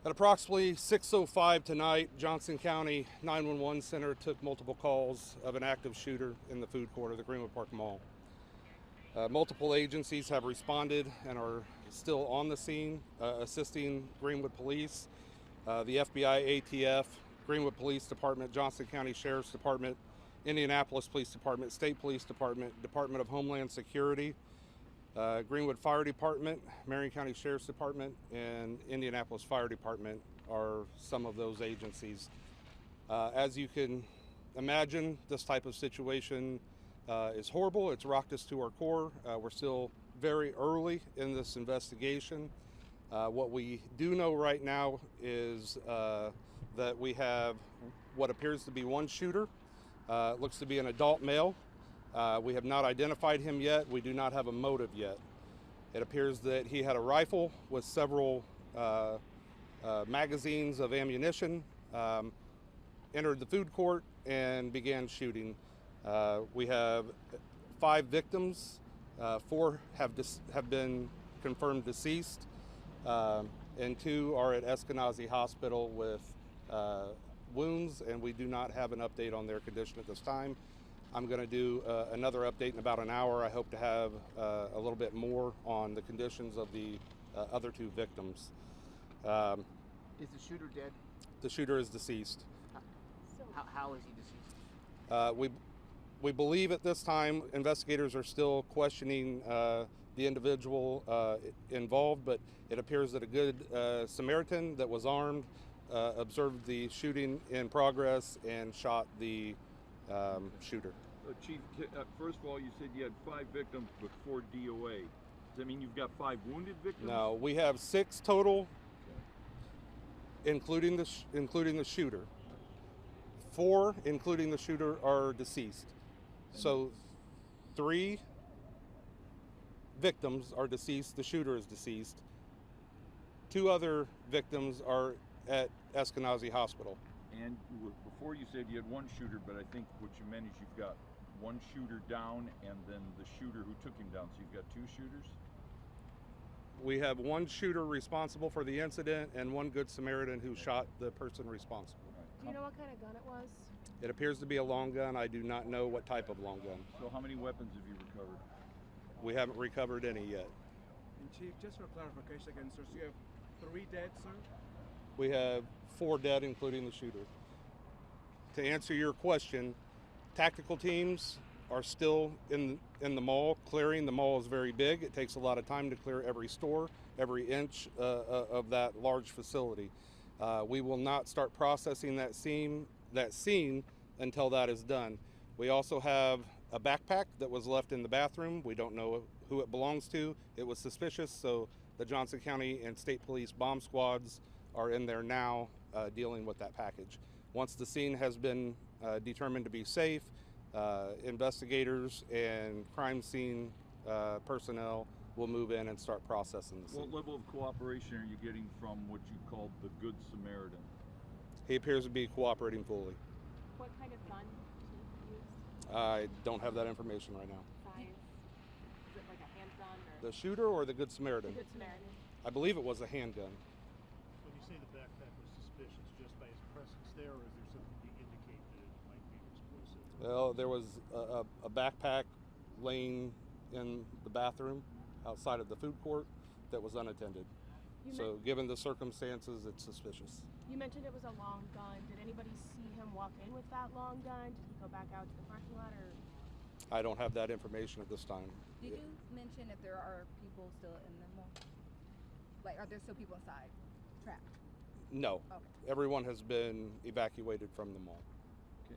At approximately 6:05 tonight, Johnson County 911 Center took multiple calls of an active shooter in the food court of the Greenwood Park Mall. Multiple agencies have responded and are still on the scene, assisting Greenwood Police, the FBI, ATF, Greenwood Police Department, Johnson County Sheriff's Department, Indianapolis Police Department, State Police Department, Department of Homeland Security, Greenwood Fire Department, Marion County Sheriff's Department, and Indianapolis Fire Department are some of those agencies. As you can imagine, this type of situation is horrible. It's rocked us to our core. We're still very early in this investigation. What we do know right now is that we have what appears to be one shooter. It looks to be an adult male. We have not identified him yet. We do not have a motive yet. It appears that he had a rifle with several magazines of ammunition, entered the food court, and began shooting. We have 5 victims. 4 have been confirmed deceased, and 2 are at Eskenazi Hospital with wounds, and we do not have an update on their condition at this time. I'm going to do another update in about an hour. I hope to have a little bit more on the conditions of the other 2 victims. Is the shooter dead? The shooter is deceased. How is he deceased? We believe at this time investigators are still questioning the individual involved, but it appears that a good Samaritan that was armed observed the shooting in progress and shot the shooter. Chief, first of all, you said you had 5 victims but 4 DOA. Does that mean you've got 5 wounded victims? No, we have 6 total, including the shooter. 4, including the shooter, are deceased. So 3 victims are deceased. The shooter is deceased. 2 other victims are at Eskenazi Hospital. And before you said you had 1 shooter, but I think what you meant is you've got 1 shooter down and then the shooter who took him down. So you've got 2 shooters? We have 1 shooter responsible for the incident and 1 good Samaritan who shot the person responsible. Do you know what kind of gun it was? It appears to be a long gun. I do not know what type of long gun. So how many weapons have you recovered? We haven't recovered any yet. And Chief, just for clarification again, sir, so you have 3 dead, sir? We have 4 dead, including the shooter. To answer your question, tactical teams are still in the mall clearing. The mall is very big. It takes a lot of time to clear every store, every inch of that large facility. We will not start processing that scene until that is done. We also have a backpack that was left in the bathroom. We don't know who it belongs to. It was suspicious, so the Johnson County and State Police bomb squads are in there now dealing with that package. Once the scene has been determined to be safe, investigators and crime scene personnel will move in and start processing the scene. What level of cooperation are you getting from what you called the Good Samaritan? He appears to be cooperating fully. What kind of gun did he use? I don't have that information right now. Size? Is it like a handgun or? The shooter or the Good Samaritan? Good Samaritan. I believe it was a handgun. When you say the backpack was suspicious, just by his presence there, or is there something to indicate that it might be explosive? Well, there was a backpack laying in the bathroom outside of the food court that was unattended. So given the circumstances, it's suspicious. You mentioned it was a long gun. Did anybody see him walk in with that long gun? Did he go back out to the parking lot, or? I don't have that information at this time. Did you mention if there are people still in the mall? Like, are there still people inside, trapped? No. Okay. Everyone has been evacuated from the mall.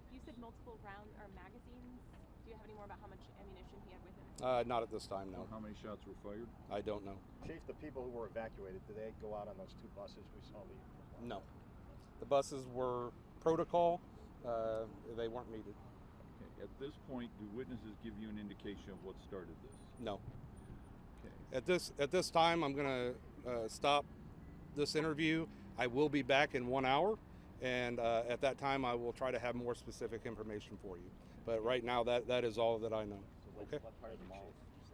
You said multiple round or magazines. Do you have any more about how much ammunition he had with him? Not at this time, no. How many shots were fired? I don't know. Chief, the people who were evacuated, did they go out on those 2 buses we saw leave? No. The buses were protocol. They weren't needed. Okay. At this point, do witnesses give you an indication of what started this? No. Okay. At this time, I'm going to stop this interview. I will be back in 1 hour, and at that time, I will try to have more specific information for you. But right now, that is all that I know. So what part of the mall?